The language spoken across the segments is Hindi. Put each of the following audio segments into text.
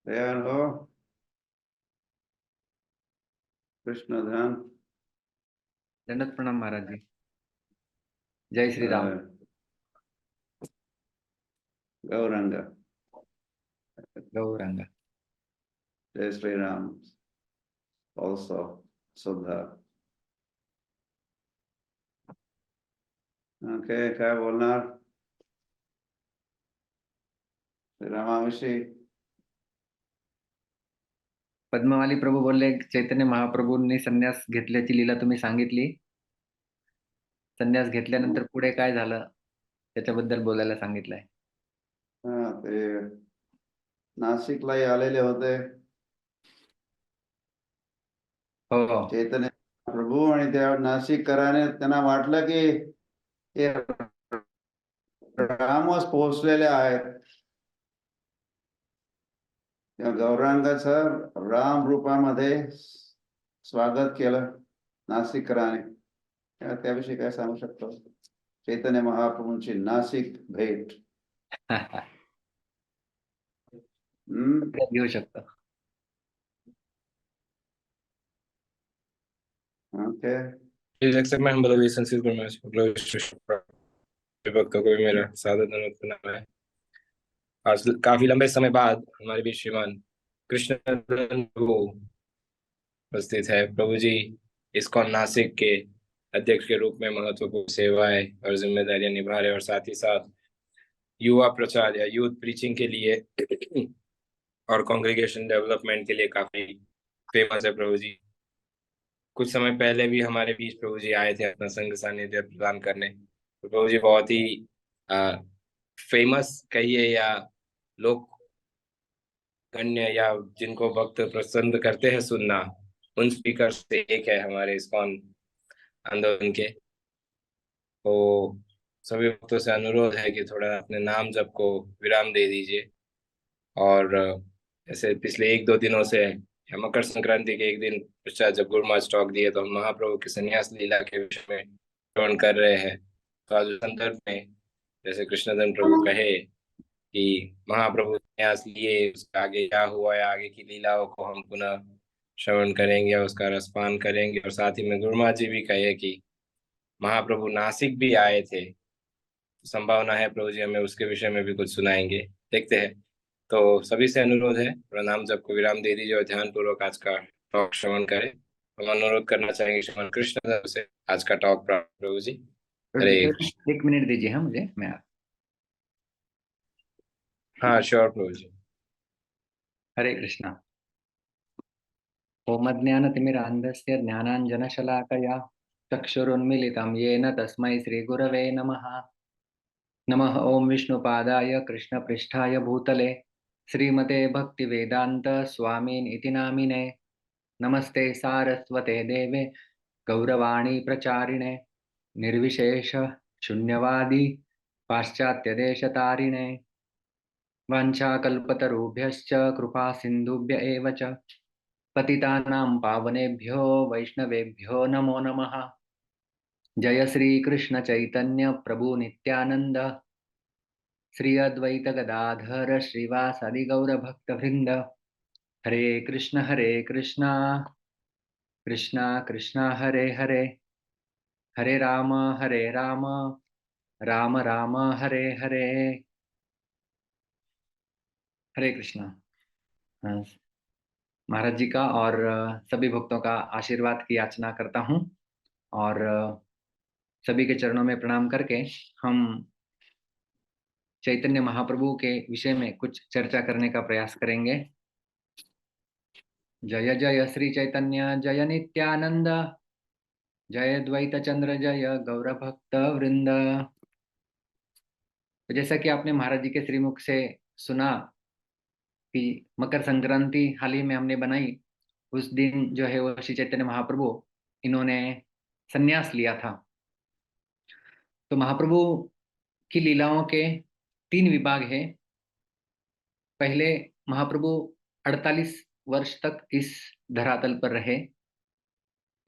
तैयार हो? कृष्ण ध्यान। दंडवत प्रणाम महाराज जी। जय श्री राम। गौरंग। गौरंग। जय श्री राम। ऑल्सो सुधा। ओके, क्या बोलना? रामाविषयी पद्मवाली प्रभू बोलले, चैतन्य महाप्रभूंनी संन्यास घेतल्याची लीला तुम्ही सांगितली. संन्यास घेतल्यानंतर पुढे काय झालं त्याच्याबद्दल बोलायला सांगितलंय. ते नाशिकलाही आलेले होते हो. चैतन्य प्रभू, आणि त्या नाशिककराने त्यांना वाटलं की हे रामच पोहोचलेले आहेत. त्या गौरांगाचं राम रूपामध्ये स्वागत केलं नाशिककराने. त्याविषयी काय सांगू शकतो? चैतन्य महाप्रभूंची नाशिक भेट. घेऊ शकतो. Okay, Please accept my humble obeisances for my भक्तों को भी मेरा सादर धन्यवाद करना है। आज काफी लंबे समय बाद हमारे बीच श्रीमान कृष्ण प्रभु उपस्थित है। प्रभु जी इस्कॉन नासिक के अध्यक्ष के रूप में महत्वपूर्ण सेवाएं और जिम्मेदारियां निभा रहे, और साथ ही साथ युवा प्रचार या यूथ प्रीचिंग के लिए और कांग्रेगेशन डेवलपमेंट के लिए काफी फेमस है प्रभु जी। कुछ समय पहले भी हमारे बीच प्रभु जी आए थे अपना संघ सानिध्य प्रदान करने। तो प्रभु जी बहुत ही फेमस कहिए या लोक गण्य या जिनको भक्त पसंद करते हैं सुनना, उन स्पीकर से एक है हमारे इस्कॉन आंदोलन के। तो सभी भक्तों से अनुरोध है कि थोड़ा अपने नाम जप को विराम दे दीजिए। और जैसे पिछले 1-2 दिनों से या मकर संक्रांति के एक दिन पश्चात जब गुरुमाज टॉक दिए तो हम महाप्रभु की संन्यास लीला के विषय में श्रवण कर रहे हैं। तो आज उस संदर्भ में जैसे कृष्णधन प्रभु कहे कि महाप्रभु संन्यास लिए, उसके आगे क्या हुआ या आगे की लीलाओं को हम पुनः श्रवण करेंगे, उसका रसपान करेंगे। और साथ ही में गुरुमाज जी भी कहे कि महाप्रभु नासिक भी आए थे, तो संभावना है प्रभु जी हमें उसके विषय में भी कुछ सुनाएंगे। देखते हैं। तो सभी से अनुरोध है प्रणाम जप को विराम दे दीजिए और ध्यान पूर्वक आज का टॉक श्रवण करें। हम अनुरोध करना चाहेंगे श्रीमान कृष्ण से आज का टॉक प्रभु जी। हरे कृष्ण। 1 मिनट दीजिए। हाँ, मुझे मैं हाँ श्योर प्रभु जी। हरे कृष्णा। ओम अज्ञानतिमिरान्धस्य ज्ञानाञ्जनशलाकया चक्षुरुन्मीलितं येन तस्मै श्रीगुरवे नमः। नमः ओम विष्णुपादाय कृष्णपृष्ठाय भूतले श्रीमते भक्तिवेदांत स्वामीन इति नामिने। नमस्ते सारस्वते देवे गौरवाणी प्रचारिणे निर्विशेष शून्यवादी पाश्चात्यदेशतारिणे। वाञ्छाकल्पतरुभ्यश्च कृपा सिन्धुभ्य एव च पतितानां पावनेभ्यो वैष्णवेभ्यो नमो नमः। जय श्री कृष्ण चैतन्य प्रभु नित्यानंद श्री अद्वैत गदाधर श्रीवासादि गौर भक्त वृंद। हरे कृष्ण कृष्ण कृष्ण हरे हरे, हरे राम राम राम हरे हरे। हरे कृष्णा। हाँ, महाराज जी का और सभी भक्तों का आशीर्वाद की याचना करता हूँ और सभी के चरणों में प्रणाम करके हम चैतन्य महाप्रभु के विषय में कुछ चर्चा करने का प्रयास करेंगे। जय जय श्री चैतन्य जय नित्यानंद जय द्वैत चंद्र जय गौर भक्त वृंद। तो जैसा कि आपने महाराज जी के श्रीमुख से सुना कि मकर संक्रांति हाल ही में हमने बनाई, उस दिन जो है वो श्री चैतन्य महाप्रभु इन्होंने संन्यास लिया था। तो महाप्रभु की लीलाओं के 3 विभाग हैं। पहले महाप्रभु 48 वर्ष तक इस धरातल पर रहे।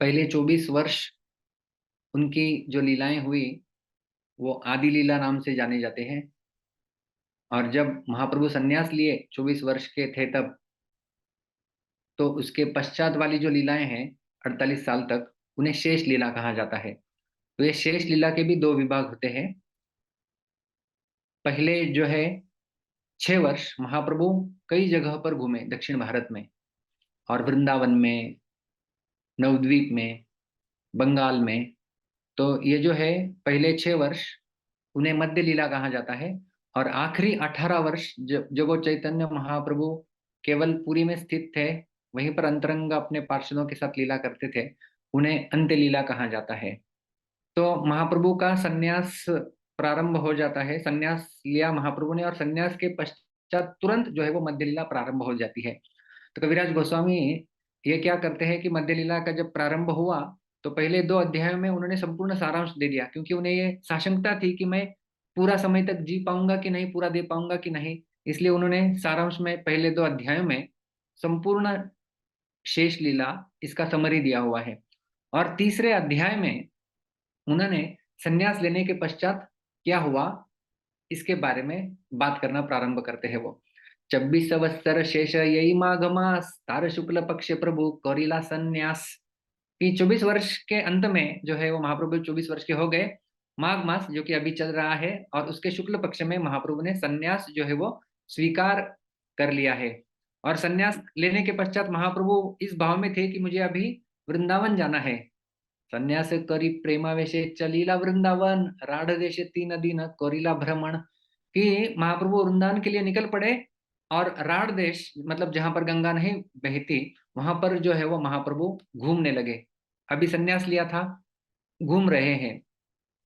पहले 24 वर्ष उनकी जो लीलाएं हुई वो आदि लीला नाम से जाने जाते हैं। और जब महाप्रभु संन्यास लिए 24 वर्ष के थे तब तो उसके पश्चात वाली जो लीलाएं हैं 48 साल तक, उन्हें शेष लीला कहा जाता है। तो ये शेष लीला के भी 2 विभाग होते हैं। पहले जो है 6 वर्ष महाप्रभु कई जगह पर घूमे दक्षिण भारत में, और वृंदावन में, नवद्वीप में, बंगाल में। तो ये जो है पहले 6 वर्ष उन्हें मध्य लीला कहा जाता है, और आखिरी 18 वर्ष जब वो चैतन्य महाप्रभु केवल पुरी में स्थित थे, वहीं पर अंतरंग अपने पार्षदों के साथ लीला करते थे, उन्हें अंत्य लीला कहा जाता है। तो महाप्रभु का संन्यास प्रारंभ हो जाता है, संन्यास लिया महाप्रभु ने, और संन्यास के पश्चात तुरंत जो है वो मध्य लीला प्रारंभ हो जाती है। तो कविराज गोस्वामी ये क्या करते हैं कि मध्य लीला का जब प्रारंभ हुआ तो पहले 2 अध्यायों में उन्होंने संपूर्ण सारांश दे दिया, क्योंकि उन्हें ये साशंकता थी कि मैं पूरा समय तक जी पाऊंगा कि नहीं, पूरा दे पाऊंगा कि नहीं। इसलिए उन्होंने सारांश में पहले 2 अध्यायों में संपूर्ण शेष लीला इसका समरी दिया हुआ है। और तीसरे अध्याय में उन्होंने संन्यास लेने के पश्चात क्या हुआ इसके बारे में बात करना प्रारंभ करते हैं। वो 26 संवत्सर शेष यही माघ मास तार शुक्ल पक्ष प्रभु कौरिला संन्यास, कि 24 वर्ष के अंत में जो है वो महाप्रभु 24 वर्ष के हो गए, माघ मास जो कि अभी चल रहा है, और उसके शुक्ल पक्ष में महाप्रभु ने संन्यास जो है वो स्वीकार कर लिया है। और संन्यास लेने के पश्चात महाप्रभु इस भाव में थे कि मुझे अभी वृंदावन जाना है। संन्यास करी प्रेमावेशे चलीला वृंदावन राढ़ देश 3 दिन कौरिला भ्रमण, कि महाप्रभु वृंदावन के लिए निकल पड़े, और राढ़ देश मतलब जहां पर गंगा नहीं बहती वहां पर जो है वो महाप्रभु घूमने लगे। अभी संन्यास लिया था, घूम रहे हैं,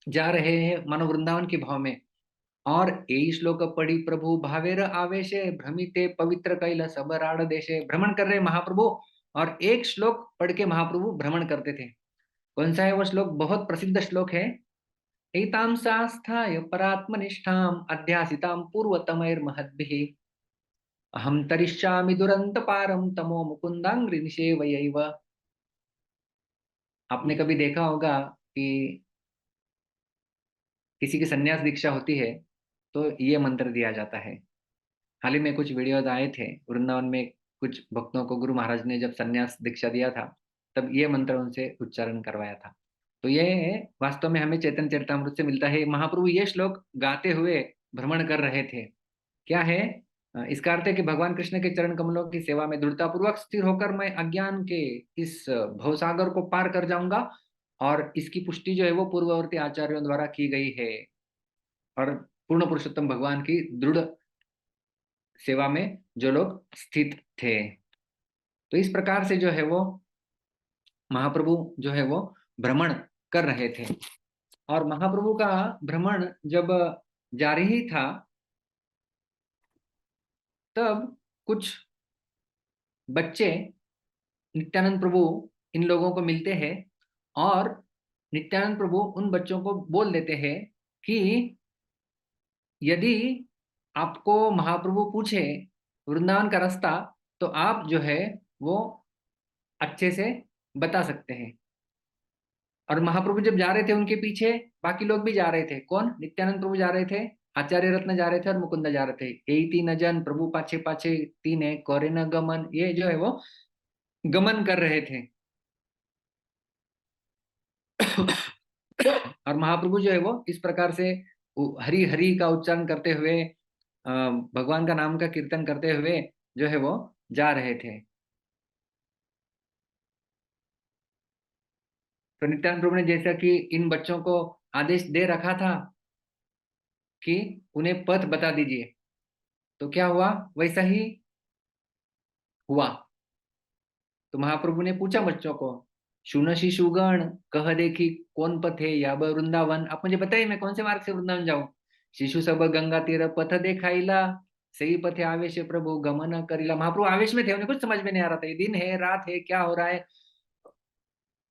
जा रहे हैं मानो वृंदावन के भाव में। और यही श्लोक पढ़ी प्रभु भावेर आवेशे भ्रमिते पवित्र कैल सब राढ़ देशे, भ्रमण कर रहे महाप्रभु, और एक श्लोक पढ़ के महाप्रभु भ्रमण करते थे। कौन सा है वो श्लोक? बहुत प्रसिद्ध श्लोक है। एतां सास्थाय परात्मनिष्ठाम अध्यासितां पूर्वतमैर्महद्भिः अहम तरिष्यामि दुरंत पारम तमो मुकुंदांग्रि निषेवयैव। आपने कभी देखा होगा कि किसी की संन्यास दीक्षा होती है तो ये मंत्र दिया जाता है। हाल ही में कुछ वीडियोज आए थे, वृंदावन में कुछ भक्तों को गुरु महाराज ने जब संन्यास दीक्षा दिया था तब ये मंत्र उनसे उच्चारण करवाया था। तो ये वास्तव में हमें चैतन्य चरितामृत से मिलता है। महाप्रभु ये श्लोक गाते हुए भ्रमण कर रहे थे। क्या है इसका अर्थ है कि भगवान कृष्ण के चरण कमलों की सेवा में दृढ़तापूर्वक स्थिर होकर मैं अज्ञान के इस भवसागर को पार कर जाऊंगा, और इसकी पुष्टि जो है वो पूर्ववर्ती आचार्यों द्वारा की गई है, और पूर्ण पुरुषोत्तम भगवान की दृढ़ सेवा में जो लोग स्थित थे। तो इस प्रकार से जो है वो महाप्रभु जो है वो भ्रमण कर रहे थे। और महाप्रभु का भ्रमण जब जारी ही था तब कुछ बच्चे नित्यानंद प्रभु इन लोगों को मिलते हैं, और नित्यानंद प्रभु उन बच्चों को बोल देते हैं कि यदि आपको महाप्रभु पूछे वृंदावन का रास्ता तो आप जो है वो अच्छे से बता सकते हैं। और महाप्रभु जब जा रहे थे उनके पीछे बाकी लोग भी जा रहे थे। कौन? नित्यानंद प्रभु जा रहे थे, आचार्य रत्न जा रहे थे, और मुकुंद जा रहे थे। यही 3 जन प्रभु पाछे पाछे 3 है कौरे न गमन, ये जो है वो गमन कर रहे थे। और महाप्रभु जो है वो इस प्रकार से हरि हरि का उच्चारण करते हुए भगवान का नाम का कीर्तन करते हुए जो है वो जा रहे थे। तो नित्यानंद प्रभु ने जैसा कि इन बच्चों को आदेश दे रखा था कि उन्हें पथ बता दीजिए, तो क्या हुआ वैसा ही हुआ। तो महाप्रभु ने पूछा बच्चों को, शुन शिशुगण कह देखी कौन पथ है या वृंदावन, आप मुझे बताइए मैं कौन से मार्ग से वृंदावन जाऊं। शिशु सब गंगा तीर पथ देखाइला सही पथे आवेश प्रभु गमन करिला। महाप्रभु आवेश में थे, उन्हें कुछ समझ में नहीं आ रहा था, ये दिन है रात है क्या हो रहा है।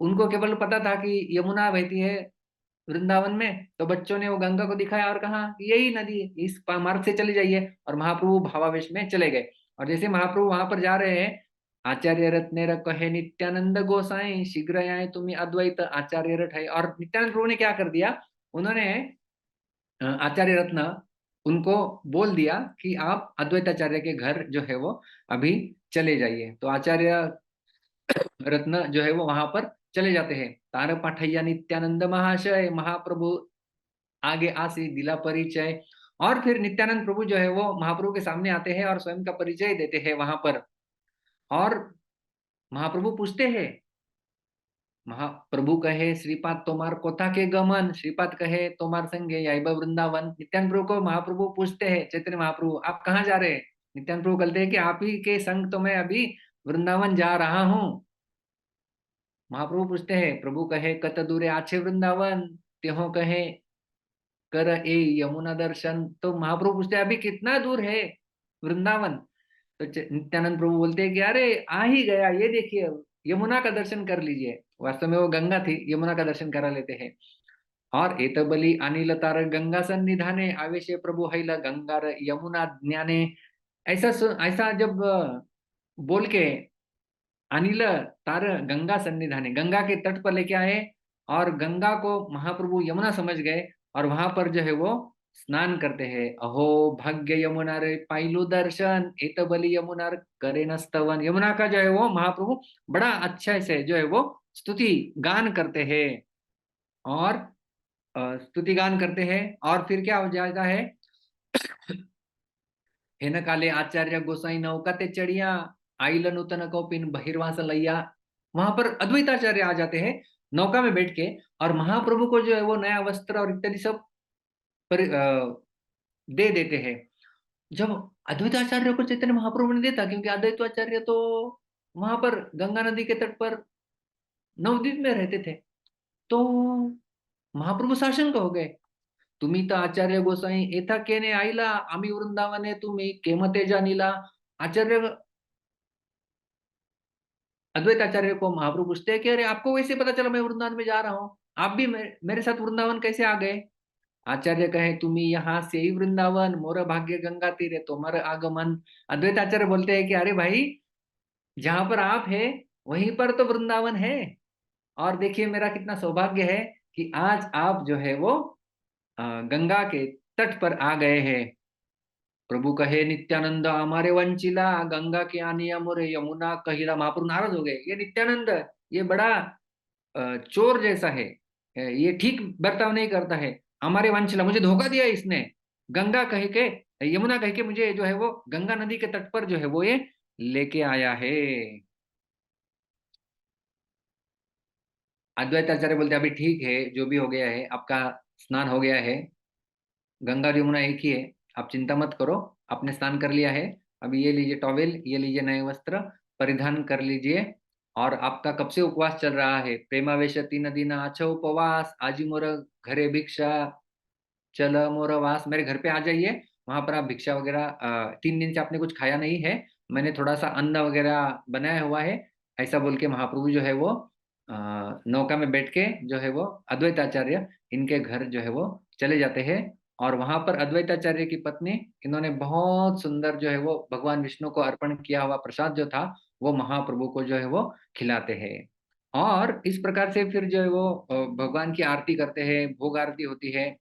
उनको केवल पता था कि यमुना बहती है वृंदावन में, तो बच्चों ने वो गंगा को दिखाया और कहा यही नदी है, इस मार्ग से चले जाइए। और महाप्रभु भावावेश में चले गए। और जैसे महाप्रभु वहां पर जा रहे हैं, आचार्य रत्नेर कहे नित्यानंद गोसाई शीघ्र आए तुम्हें अद्वैत आचार्य रथ है। और नित्यानंद प्रभु ने क्या कर दिया, उन्होंने आचार्य रत्न उनको बोल दिया कि आप अद्वैताचार्य के घर जो है वो अभी चले जाइए। तो आचार्य रत्न जो है वो वहां पर चले जाते हैं। तार पाठैया नित्यानंद महाशय, महाप्रभु आगे आसी दिला परिचय। और फिर नित्यानंद प्रभु जो है वो महाप्रभु के सामने आते हैं और स्वयं का परिचय देते हैं वहां पर। और महाप्रभु पूछते हैं, महाप्रभु कहे श्रीपाद तोमार कोथा के गमन, श्रीपाद कहे तोमार संगे याइबा वृंदावन। नित्यानंद प्रभु को महाप्रभु पूछते हैं, चैतन्य महाप्रभु आप कहाँ जा रहे हैं? नित्यानंद प्रभु कहते हैं कि आप ही के संग तो मैं अभी वृंदावन जा रहा हूँ। महाप्रभु पूछते हैं, प्रभु कहे कत दूरे आछे वृंदावन, त्यों कहे कर ए यमुना दर्शन। तो महाप्रभु पूछते हैं अभी कितना दूर है वृंदावन? तो नित्यानंद प्रभु बोलते हैं कि अरे आ ही गया, ये देखिए यमुना का दर्शन कर लीजिए। वास्तव में वो गंगा थी, यमुना का दर्शन करा लेते हैं। और एतबली अनिल तार गंगा सन्निधाने, आवेशे प्रभु हैला गंगा यमुना ज्ञाने। ऐसा जब बोल के अनिल तार गंगा सन्निधाने, गंगा के तट पर लेके आए और गंगा को महाप्रभु यमुना समझ गए और वहां पर जो है वो स्नान करते हैं। अहो भाग्य यमुना रे पाइलु दर्शन, एतबली यमुना करे न स्तवन। यमुना का जो है वो महाप्रभु बड़ा अच्छा से जो है वो स्तुति गान करते हैं और स्तुति गान करते हैं। और फिर क्या हो जाता है, हेन काले आचार्य गोसाई नौका ते चढ़िया, आइल नूतन कौपिन बहिर्वास लैया। वहां पर अद्वैताचार्य आ जाते हैं नौका में बैठ के और महाप्रभु को जो है वो नया वस्त्र और इत्यादि सब दे देते हैं। जब अद्वैताचार्य को चैतन्य महाप्रभु ने देता, क्योंकि अद्वैताचार्य तो वहां पर गंगा नदी के तट पर नवद्वीप में रहते थे, तो महाप्रभु साशंक हो गए। तुम्ही तर आचार्य गोसाई एथा केने आईला, आम्ही वृंदावने तुम्ही केमते जानीला। आचार्य अद्वैताचार्य को महाप्रभु पूछते हैं कि अरे आपको वैसे पता चला मैं वृंदावन में जा रहा हूँ, आप भी मेरे साथ वृंदावन कैसे आ गए? आचार्य कहे तुम्ही यहाँ से ही वृंदावन, मोर भाग्य गंगा तीरे तोमर आगमन। अद्वैताचार्य बोलते हैं कि अरे भाई, जहां पर आप है वहीं पर तो वृंदावन है। और देखिए मेरा कितना सौभाग्य है कि आज आप जो है वो गंगा के तट पर आ गए हैं। प्रभु कहे नित्यानंद हमारे वंचिला, गंगा के आनिया मोरे यमुना कहिला। महाप्रभु नाराज हो गए, ये नित्यानंद ये बड़ा चोर जैसा है, ये ठीक बर्ताव नहीं करता है। हमारे वंचिला, मुझे धोखा दिया इसने, गंगा कह के यमुना कह के मुझे जो है वो गंगा नदी के तट पर जो है वो ये लेके आया है। अद्वैताचार्य बोलते अभी ठीक है, जो भी हो गया है, आपका स्नान हो गया है, गंगा और यमुना एक ही है, आप चिंता मत करो, आपने स्नान कर लिया है। अभी ये लीजिए टॉवेल, ये लीजिए नए वस्त्र परिधान कर लीजिए। और आपका कब से उपवास चल रहा है? प्रेमावेश 3 दिन आछो उपवास, आजी मोर घरे भिक्षा चल मोर वास। मेरे घर पे आ जाइए, वहां पर आप भिक्षा वगैरह 3 दिन से आपने कुछ खाया नहीं है, मैंने थोड़ा सा अन्न वगैरह बनाया हुआ है। ऐसा बोल के महाप्रभु जो है वो नौका में बैठ के जो है वो अद्वैताचार्य इनके घर जो है वो चले जाते हैं। और वहां पर अद्वैताचार्य की पत्नी, इन्होंने बहुत सुंदर जो है वो भगवान विष्णु को अर्पण किया हुआ प्रसाद जो था वो महाप्रभु को जो है वो खिलाते हैं। और इस प्रकार से फिर जो है वो भगवान की आरती करते हैं, भोग आरती होती है।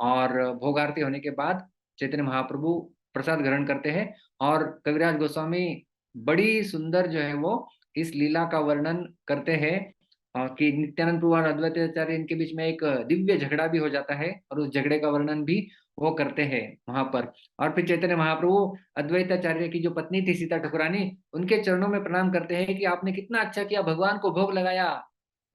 और भोग आरती होने के बाद चैतन्य महाप्रभु प्रसाद ग्रहण करते हैं। और कविराज गोस्वामी बड़ी सुंदर जो है वो इस लीला का वर्णन करते हैं कि नित्यानंद प्रभु और अद्वैताचार्य इनके बीच में एक दिव्य झगड़ा भी हो जाता है और उस झगड़े का वर्णन भी वो करते हैं वहां पर। और फिर चैतन्य महाप्रभु अद्वैताचार्य की जो पत्नी थी सीता ठकुरानी, उनके चरणों में प्रणाम करते हैं कि आपने कितना अच्छा किया, भगवान को भोग लगाया।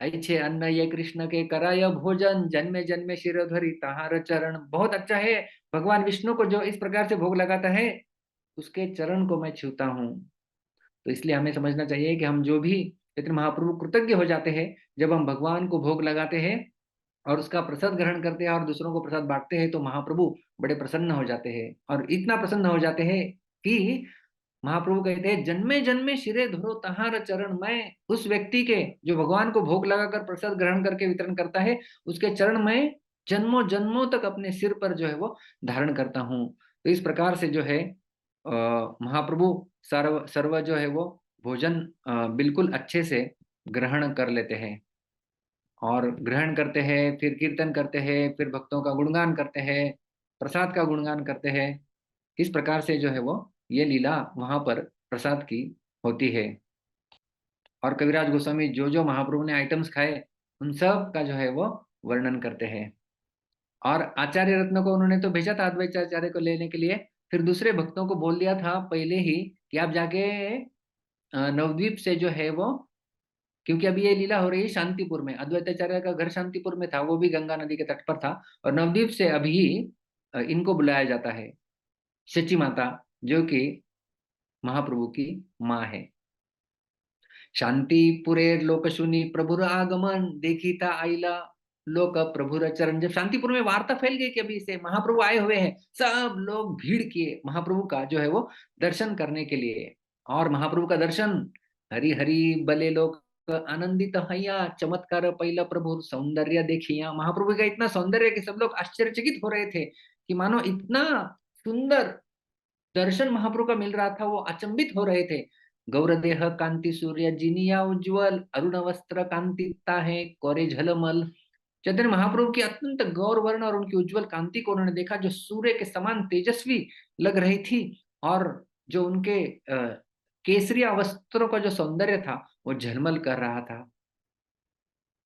ऐछे अन्न ये कृष्ण के कराय भोजन, जन्मे जन्मे शिरोधरी तहार चरण। बहुत अच्छा है, भगवान विष्णु को जो इस प्रकार से भोग लगाता है उसके चरण को मैं छूता हूँ। तो इसलिए हमें समझना चाहिए कि हम जो भी चैतन्य महाप्रभु कृतज्ञ हो जाते हैं जब हम भगवान को भोग लगाते हैं और उसका प्रसाद ग्रहण करते हैं और दूसरों को प्रसाद बांटते हैं, तो महाप्रभु बड़े प्रसन्न हो जाते हैं। और इतना प्रसन्न हो जाते हैं कि महाप्रभु कहते हैं जन्मे जन्मे शिरे धरो तहार चरण। मैं उस व्यक्ति के जो भगवान को भोग लगाकर प्रसाद ग्रहण करके वितरण करता है उसके चरण में जन्मों जन्मों तक अपने सिर पर जो है वो धारण करता हूँ। तो इस प्रकार से जो है महाप्रभु सर्व सर्व जो है वो भोजन बिल्कुल अच्छे से ग्रहण कर लेते हैं। और ग्रहण करते हैं, फिर कीर्तन करते हैं, फिर भक्तों का गुणगान करते हैं। प्रसाद का गुणगान करते हैं। इस प्रकार से जो है वो ये लीला वहां पर प्रसाद की होती है। और कविराज गोस्वामी जो जो महाप्रभु ने आइटम्स खाए उन सब का जो है वो वर्णन करते हैं। और आचार्य रत्न को उन्होंने तो भेजा था अद्वैत आचार्य को लेने के लिए, फिर दूसरे भक्तों को बोल दिया था पहले ही कि आप जाके नवद्वीप से जो है वो, क्योंकि अभी ये लीला हो रही है शांतिपुर में, अद्वैताचार्य का घर शांतिपुर में था, वो भी गंगा नदी के तट पर था, और नवद्वीप से अभी इनको बुलाया जाता है, शची माता जो कि महाप्रभु की माँ है। शांतिपुरे लोकशुनी प्रभुर आगमन देखीता आइला लोक प्रभुर चरण। जब शांतिपुर में वार्ता फैल गई कि अभी से महाप्रभु आए हुए हैं, सब लोग भीड़ किए महाप्रभु का जो है वो दर्शन करने के लिए। और महाप्रभु का दर्शन, हरि हरि बले लोग आनंदित हैया चमत्कार पहिला प्रभु सौंदर्य देखिया। महाप्रभु का इतना सौंदर्य कि सब लोग आश्चर्यचकित हो रहे थे कि मानो इतना सुंदर दर्शन महाप्रभु का मिल रहा था, वो अचंबित हो रहे थे। गौरदेह कांति सूर्य जिनिया उज्ज्वल अरुण वस्त्र कांतिता है कोरे झलमल। चैतन्य महाप्रभु की अत्यंत गौर वर्ण और उनकी उज्जवल कांति को उन्होंने देखा, जो सूर्य के समान तेजस्वी लग रही थी, और जो उनके केसरिया वस्त्रों का जो सौंदर्य था वो झलमल कर रहा था।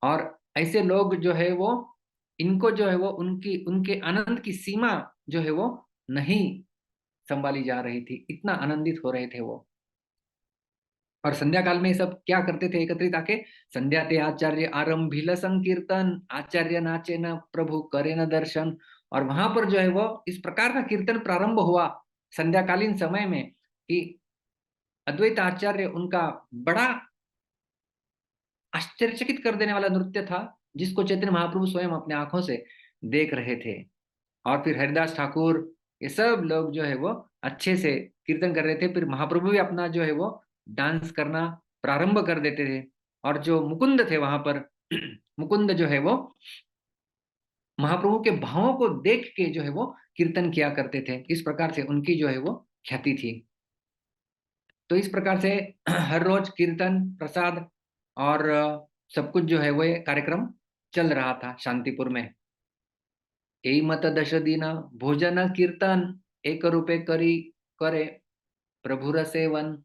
और ऐसे लोग जो है वो, इनको जो है वो उनकी उनके आनंद की सीमा जो है वो नहीं संभाली जा रही थी, इतना आनंदित हो रहे थे वो। और संध्या काल में सब क्या करते थे एकत्रित आके, संध्या ते आचार्य आरंभिल संकीर्तन, आचार्य नाचे न प्रभु करे न दर्शन। और वहां पर जो है वो इस प्रकार का कीर्तन प्रारंभ हुआ संध्याकालीन समय में कि अद्वैत आचार्य उनका बड़ा आश्चर्यचकित कर देने वाला नृत्य था, जिसको चैतन्य महाप्रभु स्वयं अपने आंखों से देख रहे थे। और फिर हरिदास ठाकुर, ये सब लोग जो है वो अच्छे से कीर्तन कर रहे थे। फिर महाप्रभु भी अपना जो है वो डांस करना प्रारंभ कर देते थे। और जो मुकुंद थे वहां पर मुकुंद जो है वो महाप्रभु के भावों को देख के जो है वो कीर्तन किया करते थे। इस प्रकार से उनकी जो है वो ख्याति थी। तो इस प्रकार से हर रोज कीर्तन प्रसाद और सब कुछ जो है वो कार्यक्रम चल रहा था शांतिपुर में। यही मत 10 दिन भोजन कीर्तन 1 रुपये करी करे प्रभुर सेवन।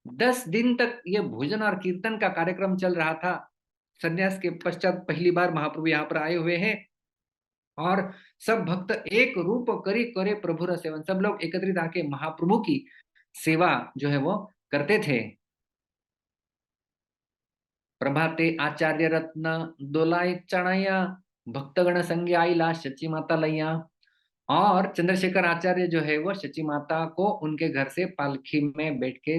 10 दिन तक ये भोजन और कीर्तन का कार्यक्रम चल रहा था। संन्यास के पश्चात पहली बार महाप्रभु यहाँ पर आए हुए हैं, और सब भक्त एक रूप करी करे प्रभुर सेवन। सब लोग एकत्रित आके महाप्रभु की सेवा जो है वो करते थे। प्रभाते आचार्य रत्न दोलाय चढ़ाया भक्तगण संगे आईला शची माता लैया। और चंद्रशेखर आचार्य जो है वो शची माता को उनके घर से पालखी में बैठ के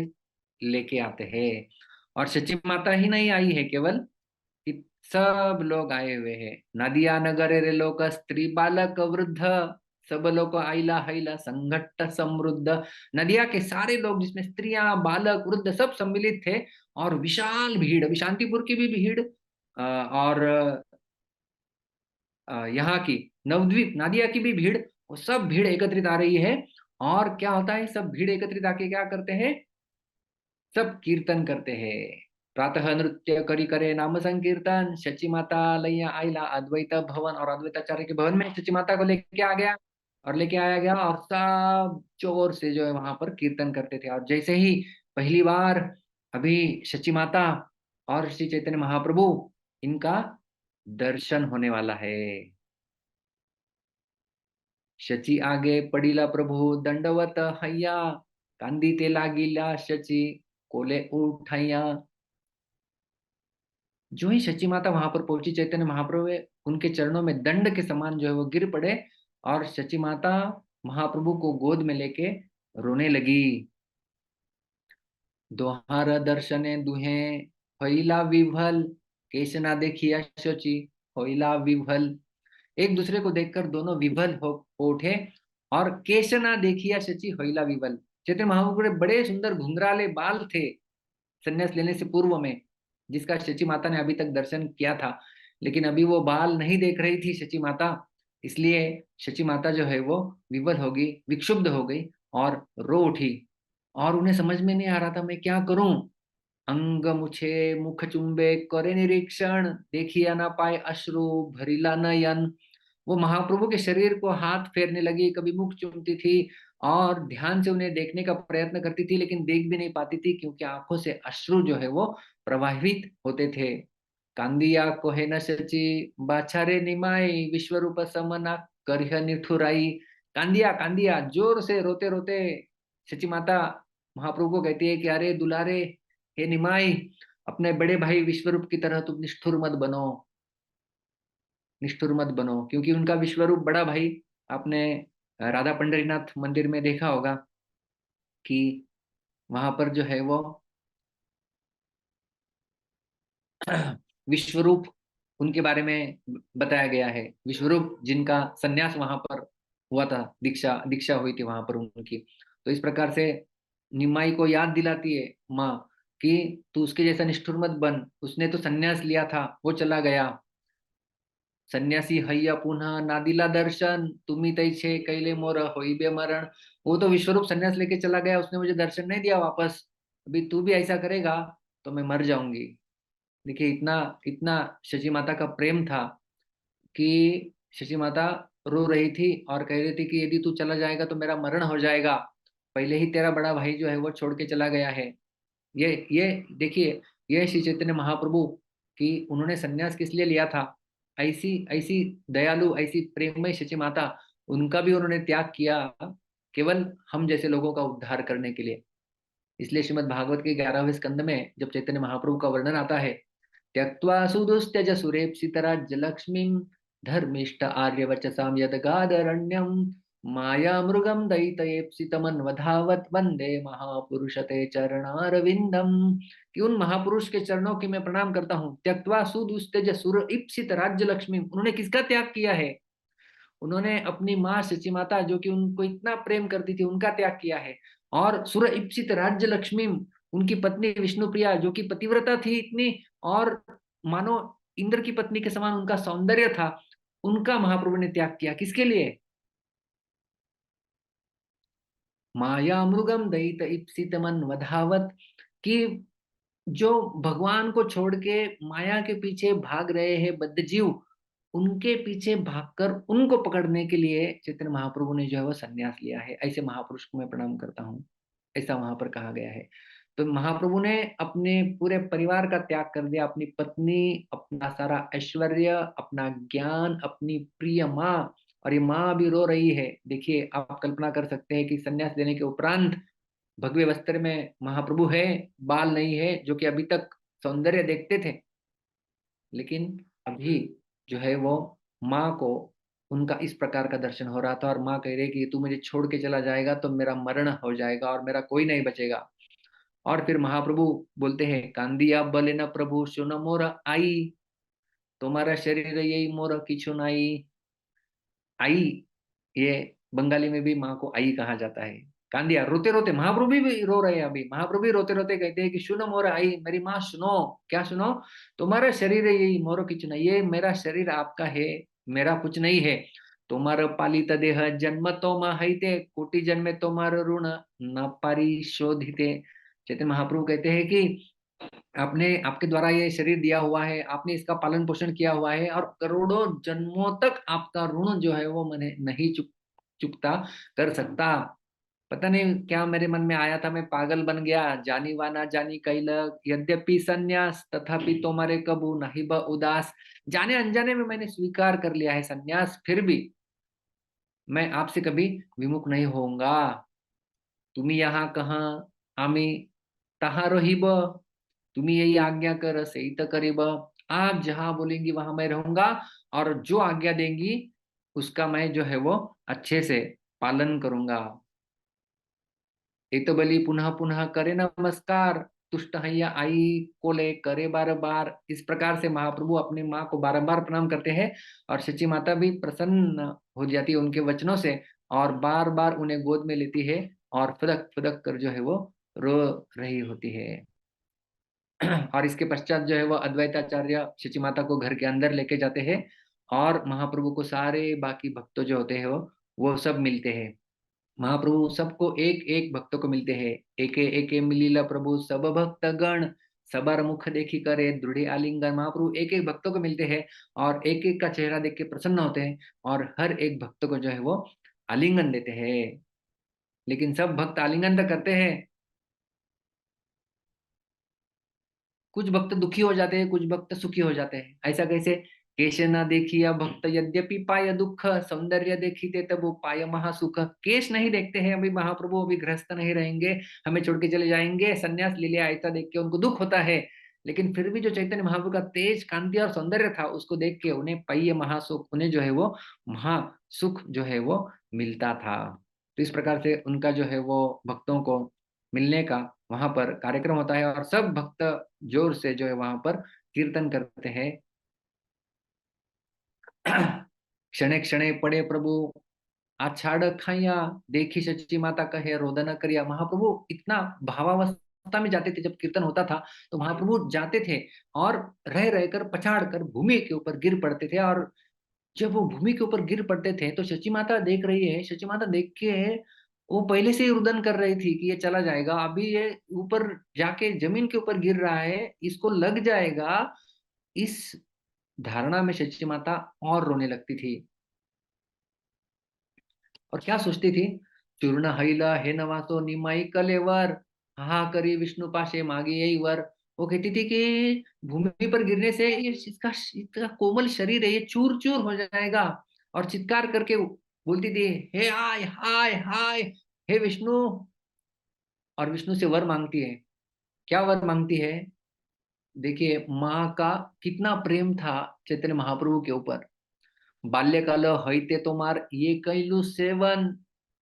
लेके आते हैं। और शची माता ही नहीं आई है केवल, कि सब लोग आए हुए हैं। नदिया नगर रे लोक स्त्री बालक वृद्ध सब लोग आइला हैला संघट्ट समृद्ध। नदिया के सारे लोग, जिसमें स्त्रियां बालक वृद्ध सब सम्मिलित थे। और विशाल भीड़, अभी शांतिपुर की भी भीड़ और यहाँ की नवद्वीप नादिया की भी भीड़, वो सब भीड़ एकत्रित आ रही है। और क्या होता है, सब भीड़ एकत्रित आके क्या करते हैं, सब कीर्तन करते हैं। प्रातः नृत्य करी करे नाम संकीर्तन शची माता लैया आइला अद्वैत भवन। और अद्वैताचार्य के भवन में शची माता को लेके आ गया और लेके आया गया, और सब जोर से जो है वहां पर कीर्तन करते थे। और जैसे ही पहली बार अभी शची माता और श्री चैतन्य महाप्रभु, इनका दर्शन होने वाला है। शची आगे पडीला प्रभु दंडवत हैया कांदीते लागिला शची कोले उठाया। जो ही शची माता वहां पर पहुंची, चैतन्य महाप्रभु उनके चरणों में दंड के समान जो है वो गिर पड़े, और शची माता महाप्रभु को गोद में लेके रोने लगी। दोहार दर्शने दुहे होइला विभल केशना देखिया शची होइला विभल। एक दूसरे को देखकर दोनों विभल हो उठे, और केशना देखिया शची होइला विभल। चैतन्य महाप्रभु के बड़े सुंदर घुंघराले बाल थे संन्यास लेने से पूर्व में, जिसका शची माता ने अभी तक दर्शन किया था, लेकिन अभी वो बाल नहीं देख रही थी शची माता। इसलिए शची माता जो है वो विवल हो गई, विक्षुब्ध हो गई और रो उठी। और उन्हें समझ में नहीं आ रहा था मैं क्या करूं। अंग मुछे मुख चुंबे करे निरीक्षण देखिया ना पाए अश्रु भरिला नयन। वो महाप्रभु के शरीर को हाथ फेरने लगी, कभी मुख चूमती थी और ध्यान से उन्हें देखने का प्रयत्न करती थी, लेकिन देख भी नहीं पाती थी क्योंकि आंखों से अश्रु जो है वो प्रवाहित होते थे। कांदिया कोहे न शची बाछारे निमाई विश्व रूप समना करह निठुराई। कांदिया कांदिया, जोर से रोते रोते शची माता महाप्रभु को कहती है कि अरे दुलारे, हे निमाई, अपने बड़े भाई विश्वरूप की तरह तुम निष्ठुर मत बनो, निष्ठुर मत बनो। क्योंकि उनका विश्वरूप बड़ा भाई, आपने राधा पंडरीनाथ मंदिर में देखा होगा कि वहां पर जो है वो विश्वरूप उनके बारे में बताया गया है। विश्वरूप जिनका सन्यास वहां पर हुआ था, दीक्षा दीक्षा हुई थी वहां पर उनकी। तो इस प्रकार से निमाई को याद दिलाती है माँ कि तू उसके जैसा निष्ठुर मत बन, उसने तो सन्यास लिया था, वो चला गया। सन्यासी हैया पुनः नादिला दर्शन, तुम्ही तैछे कैले मोर होइबे मरण। वो तो विश्वरूप सन्यास लेके चला गया, उसने मुझे दर्शन नहीं दिया वापस, अभी तू भी ऐसा करेगा तो मैं मर जाऊंगी। देखिए इतना इतना शची माता का प्रेम था कि शची माता रो रही थी और कह रही थी कि यदि तू चला जाएगा तो मेरा मरण हो जाएगा, पहले ही तेरा बड़ा भाई जो है वो छोड़ के चला गया है। ये देखिए, ये श्री चैतन्य महाप्रभु कि उन्होंने सन्यास किस लिए लिया था। ऐसी ऐसी दयालु, ऐसी प्रेममय शची माता, उनका भी उन्होंने त्याग किया केवल हम जैसे लोगों का उद्धार करने के लिए। इसलिए श्रीमद् भागवत के 11वें स्कंद में जब चैतन्य महाप्रभु का वर्णन आता है, त्यक्त्वा सुदुस्त्यज सुरेप्सितराज्य लक्ष्मीं धर्मिष्ठ आर्य वचसाम यदगादरण्यम माया मृगम दयितयेप्सितमन्वधावत वंदे महापुरुष ते चरणारविंदम। कि उन महापुरुष के चरणों की मैं प्रणाम करता हूँ। त्यक्त्वा सुदुस्त्यज सुर इप्सित राज्य लक्ष्मी, उन्होंने किसका त्याग किया है? उन्होंने अपनी माँ सची माता जो कि उनको इतना प्रेम करती थी, उनका त्याग किया है। और सुर इप्सित राज्य लक्ष्मी, उनकी पत्नी विष्णुप्रिया जो कि पतिव्रता थी इतनी, और मानो इंद्र की पत्नी के समान उनका सौंदर्य था, उनका महाप्रभु ने त्याग किया। किसके लिए? माया मृगम दयित इप्सित मन वधावत, कि जो भगवान को छोड़ के माया के पीछे भाग रहे हैं बद्धजीव, उनके पीछे भागकर उनको पकड़ने के लिए चैतन्य महाप्रभु ने जो है वो संन्यास लिया है। ऐसे महापुरुष को मैं प्रणाम करता हूँ, ऐसा वहां पर कहा गया है। तो महाप्रभु ने अपने पूरे परिवार का त्याग कर दिया, अपनी पत्नी, अपना सारा ऐश्वर्य, अपना ज्ञान, अपनी प्रिय माँ, और ये माँ भी रो रही है। देखिए आप कल्पना कर सकते हैं कि संन्यास लेने के उपरांत भगवे वस्त्र में महाप्रभु है, बाल नहीं है, जो कि अभी तक सौंदर्य देखते थे, लेकिन अभी जो है वो माँ को उनका इस प्रकार का दर्शन हो रहा था, और माँ कह रही कि तू मुझे छोड़ के चला जाएगा तो मेरा मरण हो जाएगा और मेरा कोई नहीं बचेगा। और फिर महाप्रभु बोलते हैं, कांदिया बले न प्रभु सुन मोर आई, तुम्हारा शरीर यही मोर किछु नाई। आई, ये बंगाली में भी माँ को आई कहा जाता है। कांदिया, रोते रोते, महाप्रभु भी रो रहे हैं अभी, महाप्रभु भी रोते रोते कहते हैं कि सुनो मोर आई, मेरी माँ सुनो। क्या सुनो? तुम्हारा शरीर है यही मोर किछु नहीं, ये मेरा शरीर आपका है, मेरा कुछ नहीं है। तुम्हारा पालित देह जन्म तो हईते, कोटि जन्मे तुम्हारा ऋण न परिशोधिते। चैतन्य महाप्रभु कहते हैं कि आपने, आपके द्वारा ये शरीर दिया हुआ है, आपने इसका पालन पोषण किया हुआ है, और करोड़ों जन्मों तक आपका ऋण जो है वो मैंने नहीं चुकता कर सकता। पता नहीं क्या मेरे मन में आया था, मैं पागल बन गया। जानी वाना जानी कैलक, यद्यपि संन्यास तथापि तुम्हारे कबू नहीं ब उदास। जाने अनजाने में मैंने स्वीकार कर लिया है संन्यास, फिर भी मैं आपसे कभी विमुख नहीं होऊंगा। तुम्ही यहाँ कहाँ, आम्ही तहा रहिब, तुम्ही यही आज्ञा कर सही तो करीब। आप जहां बोलेंगी वहां मैं रहूंगा, और जो आज्ञा देंगी उसका मैं जो है वो अच्छे से पालन करूंगा। एक तो बलि पुनः पुनः करे नमस्कार, तुष्ट हैया आई कोले करे बार बार। इस प्रकार से महाप्रभु अपनी माँ को बारंबार प्रणाम करते हैं, और सची माता भी प्रसन्न हो जाती है उनके वचनों से, और बार बार उन्हें गोद में लेती है और फुदक फुदक कर जो है वो रो रही होती है। और इसके पश्चात जो है वो अद्वैताचार्य शची माता को घर के अंदर लेके जाते हैं, और महाप्रभु को सारे बाकी भक्त जो होते हैं वो सब मिलते हैं। महाप्रभु सबको, एक एक भक्त को मिलते हैं। एके एके मिलीला प्रभु सब भक्त गण, सबर मुख देखी करे दृढ़ आलिंगन। महाप्रभु एक एक भक्तों को मिलते हैं और एक एक का चेहरा देख के प्रसन्न होते हैं और हर एक भक्त को जो है वो आलिंगन देते हैं। लेकिन सब भक्त आलिंगन तो करते हैं, कुछ भक्त दुखी हो जाते हैं, कुछ भक्त सुखी हो जाते हैं। ऐसा कैसे? केश न देखिया भक्त यद्यपि पाय दुख, सौंदर्य देखीते तब वो पाय महासुख। केश नहीं देखते हैं, अभी महाप्रभु अभी गृहस्थ नहीं रहेंगे, हमें छोड़ के चले जाएंगे, संन्यास ले लिया, ऐसा देख के उनको दुख होता है। लेकिन फिर भी जो चैतन्य महाप्रभु का तेज, कांति और सौंदर्य था, उसको देख के उन्हें पाय महासुख, उन्हें जो है वो महासुख जो है वो मिलता था। तो इस प्रकार से उनका जो है वो भक्तों को मिलने का वहां पर कार्यक्रम होता है और सब भक्त जोर से जो है वहां पर कीर्तन करते हैं। क्षणे क्षणे पड़े प्रभु आछाड़ खाया, देखी सच्ची माता कहे रोदन करिया। महाप्रभु इतना भावावस्था में जाते थे, जब कीर्तन होता था तो महाप्रभु जाते थे और रह रहकर पछाड़ कर भूमि के ऊपर गिर पड़ते थे। और जब वो भूमि के ऊपर गिर पड़ते थे तो सची माता देख रही है, सची माता देख के वो पहले से ही रुदन कर रही थी कि ये चला जाएगा, अभी ये ऊपर जाके जमीन के ऊपर गिर रहा है, इसको लग जाएगा। इस धारणा में सची माता और रोने लगती थी और क्या सोचती थी? चूर्ण हैला हे नवासो निमाई कलेवर, हा करी विष्णु पाशे मागे यही वर। वो कहती थी कि भूमि पर गिरने से ये इसका इसका कोमल शरीर है, ये चूर चूर हो जाएगा। और चित्कार करके बोलती थी, हे हाय हाय हाय, हे विष्णु। और विष्णु से वर मांगती है। क्या वर मांगती है? देखिए माँ का कितना प्रेम था चैतन्य महाप्रभु के ऊपर। बाल्यकाल हईते तो मार ये कैलू सेवन,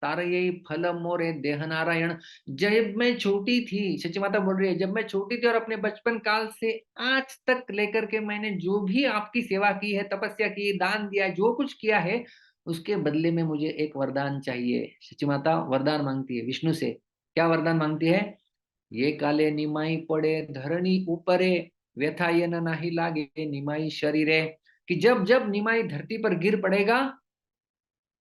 तार यही फल मोरे देह नारायण। जब मैं छोटी थी, सच्ची माता बोल रही है, जब मैं छोटी थी और अपने बचपन काल से आज तक लेकर के मैंने जो भी आपकी सेवा की है, तपस्या की, दान दिया, जो कुछ किया है, उसके बदले में मुझे एक वरदान चाहिए। सच्ची माता वरदान मांगती है विष्णु से। क्या वरदान मांगती है? ये काले निमाई पड़े धरणी ऊपरे, व्यथा ये न नाही लागे निमाई शरीरे। कि जब जब निमाई धरती पर गिर पड़ेगा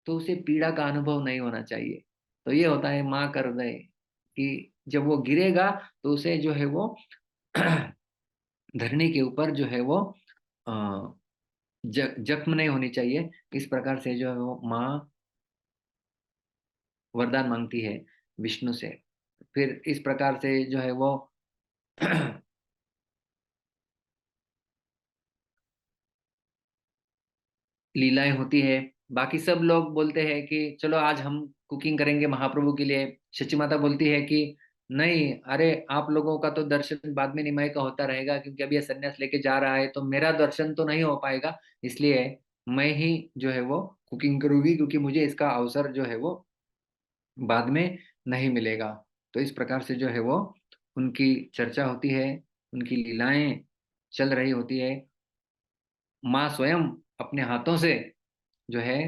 तो उसे पीड़ा का अनुभव नहीं होना चाहिए। तो ये होता है माँ का हृदय, कि जब वो गिरेगा तो उसे जो है वो धरनी के ऊपर जो है वो जख्म नहीं होनी चाहिए। इस प्रकार से जो है वो माँ वरदान मांगती है विष्णु से। फिर इस प्रकार से जो है वो लीलाएं होती है। बाकी सब लोग बोलते हैं कि चलो आज हम कुकिंग करेंगे महाप्रभु के लिए। सची माता बोलती है कि नहीं, अरे आप लोगों का तो दर्शन बाद में निमाई का होता रहेगा, क्योंकि अभी ये संन्यास लेके जा रहा है तो मेरा दर्शन तो नहीं हो पाएगा, इसलिए मैं ही जो है वो कुकिंग करूंगी, क्योंकि मुझे इसका अवसर जो है वो बाद में नहीं मिलेगा। तो इस प्रकार से जो है वो उनकी चर्चा होती है, उनकी लीलाएं चल रही होती है। माँ स्वयं अपने हाथों से जो है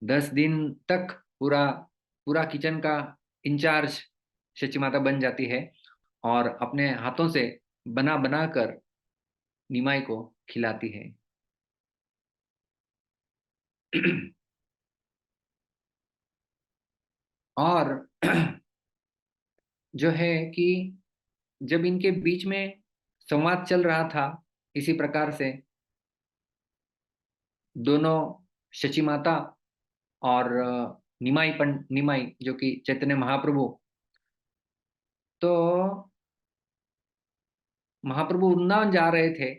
10 दिन तक पूरा पूरा किचन का इंचार्ज सची माता बन जाती है और अपने हाथों से बना बना कर निमाई को खिलाती है। और जो है कि जब इनके बीच में संवाद चल रहा था इसी प्रकार से, दोनों शची माता और निमाई जो कि चैतन्य महाप्रभु, तो महाप्रभु वृंदावन जा रहे थे।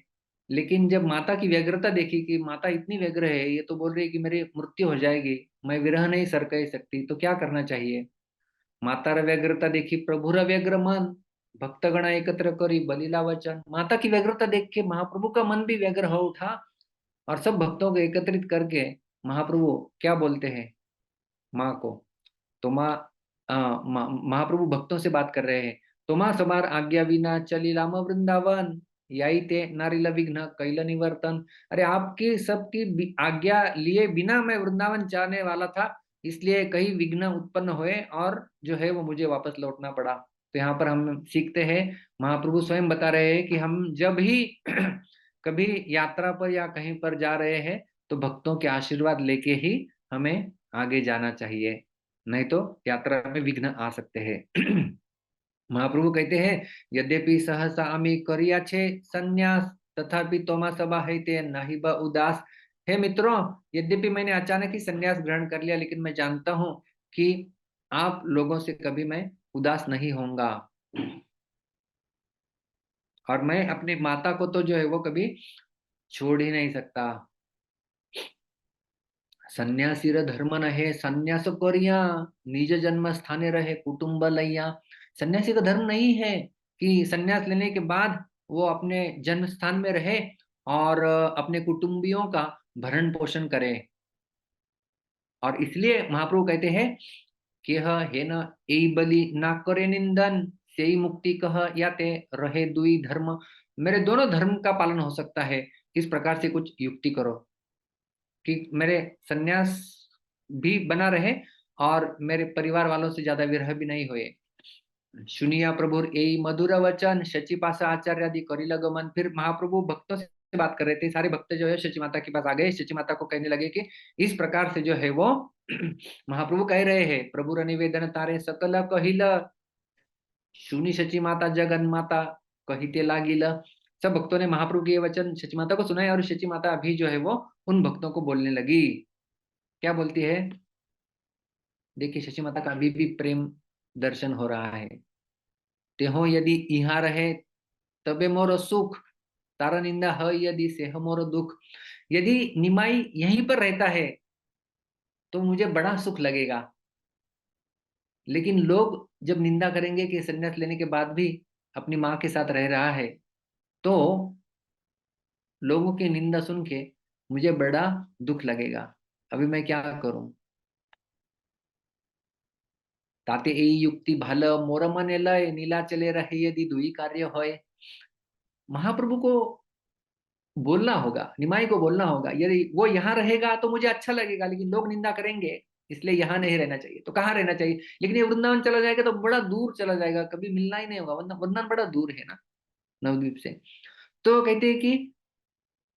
लेकिन जब माता की व्यग्रता देखी कि माता इतनी व्यग्र है, ये तो बोल रही है कि मेरी मृत्यु हो जाएगी, मैं विरह नहीं सर कह सकती, तो क्या करना चाहिए? माता व्यग्रता देखी प्रभुर व्यग्र मन, भक्तगण एकत्र करी बलिला वचन। माता की व्यग्रता देख के महाप्रभु का मन भी व्यग्र हो उठा और सब भक्तों को एकत्रित करके महाप्रभु क्या बोलते हैं माँ को? तो महाप्रभु भक्तों से बात कर रहे हैं। तो माँ समार आज्ञा विना चली लाम वृंदावन, यही ते नारिल विघ्न कैल निवर्तन। अरे आपकी सबकी आज्ञा लिए बिना मैं वृंदावन जाने वाला था, इसलिए कई विघ्न उत्पन्न हुए और जो है वो मुझे वापस लौटना पड़ा। तो यहाँ पर हम सीखते हैं, महाप्रभु स्वयं बता रहे हैं कि हम जब ही कभी यात्रा पर या कहीं पर जा रहे हैं तो भक्तों के आशीर्वाद लेके ही हमें आगे जाना चाहिए, नहीं तो यात्रा में विघ्न आ सकते हैं। महाप्रभु कहते हैं यद्यपि सहसा आमी करिया छे संन्यास तथापि तोमा सभा है ते नहीं ब उदास। हे मित्रों, यद्यपि मैंने अचानक ही संन्यास ग्रहण कर लिया, लेकिन मैं जानता हूं कि आप लोगों से कभी मैं उदास नहीं होऊंगा, और मैं अपनी माता को तो जो है वो कभी छोड़ ही नहीं सकता। संन्यासीर धर्म नहे संन्यास कोरिया निज जन्म स्थाने रहे कुटुंब लैया। सन्यासी का धर्म नहीं है कि संन्यास लेने के बाद वो अपने जन्म स्थान में रहे और अपने कुटुंबियों का भरण पोषण करे। और इसलिए महाप्रभु कहते हैं कि यह है न ए बलि ना करे निंदन से ही मुक्ति कह या ते रहे दुई धर्म। मेरे दोनों धर्म का पालन हो सकता है, इस प्रकार से कुछ युक्ति करो कि मेरे सन्यास भी बना रहे और मेरे परिवार वालों से ज्यादा विरह भी नहीं हुए। सुनिया प्रभु ए मधुर वचन शची पासा आचार्य आदि करिल गमन। फिर महाप्रभु भक्तों से बात कर रहे थे, सारे भक्त जो है शची माता के पास आ गए। शची माता को कहने लगे कि इस प्रकार से जो है वो महाप्रभु कह रहे हैं, प्रभु निवेदन तारे सकल कहिल सुनी शची माता जगन माता कहिते लागिल। सब भक्तों ने महाप्रभु के ये वचन शची माता को सुनाए और शची माता अभी जो है वो उन भक्तों को बोलने लगी। क्या बोलती है? देखिए शची माता का अभी भी प्रेम दर्शन हो रहा है। तेहो यदि इहा रहे तबे मोर सुख तारा निंदा है यदि सेह मोर दुख। यदि निमाई यहीं पर रहता है तो मुझे बड़ा सुख लगेगा, लेकिन लोग जब निंदा करेंगे कि संन्यास लेने के बाद भी अपनी माँ के साथ रह रहा है, तो लोगों की निंदा सुन के मुझे बड़ा दुख लगेगा। अभी मैं क्या करूं? ताते ए युक्ति भल मोर मने लय नीला चले रहे यदि दुई कार्य होय। महाप्रभु को बोलना होगा, निमाई को बोलना होगा, यदि वो यहाँ रहेगा तो मुझे अच्छा लगेगा, लेकिन लोग निंदा करेंगे, इसलिए यहाँ नहीं रहना चाहिए। तो कहाँ रहना चाहिए? लेकिन ये वृंदावन चला जाएगा तो बड़ा दूर चला जाएगा, कभी मिलना ही नहीं होगा, वृंदावन बड़ा दूर है ना नवद्वीप से। तो कहते हैं कि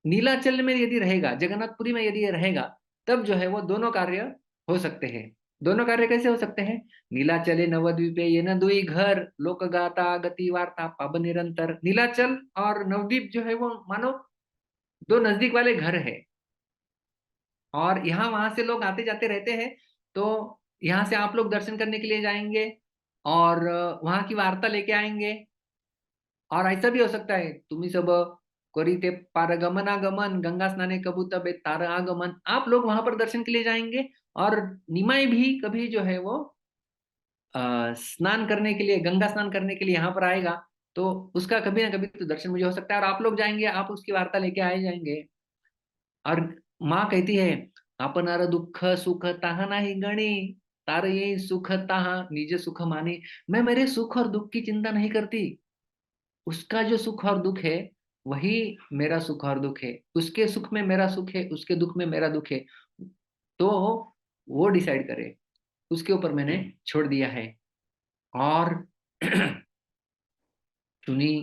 नीलाचल में यदि रहेगा, जगन्नाथपुरी में यदि रहेगा, तब जो है वो दोनों कार्य हो सकते हैं। दोनों कार्य कैसे हो सकते हैं? नीलाचले नवद्वीपे ये न दुई घर लोक गाता गति वार्ता पाब निरंतर। नीलाचल और नवद्वीप जो है वो मानो दो नजदीक वाले घर है, और यहाँ वहां से लोग आते जाते रहते हैं। तो यहाँ से आप लोग दर्शन करने के लिए जाएंगे और वहां की वार्ता लेके आएंगे। और ऐसा भी हो सकता है तुम्ही सब करीते पारगमन आगमन गंगा स्नाने कबू तबे तार आगमन। आप लोग वहां पर दर्शन के लिए जाएंगे और निमाई भी कभी जो है वो स्नान करने के लिए, गंगा स्नान करने के लिए यहाँ पर आएगा, तो उसका कभी ना कभी तो दर्शन मुझे हो सकता है। और आप लोग जाएंगे, आप उसकी वार्ता लेके आए जाएंगे। और माँ कहती है आपनार दुख सुख ताहा नाही गणी तार ये सुख ताहा निज सुख माने। मैं मेरे सुख और दुख की चिंता नहीं करती, उसका जो सुख और दुख है वही मेरा सुख और दुख है। उसके सुख में मेरा सुख है, उसके दुख में मेरा दुख है, तो वो डिसाइड करे, उसके ऊपर मैंने छोड़ दिया है। और सुनी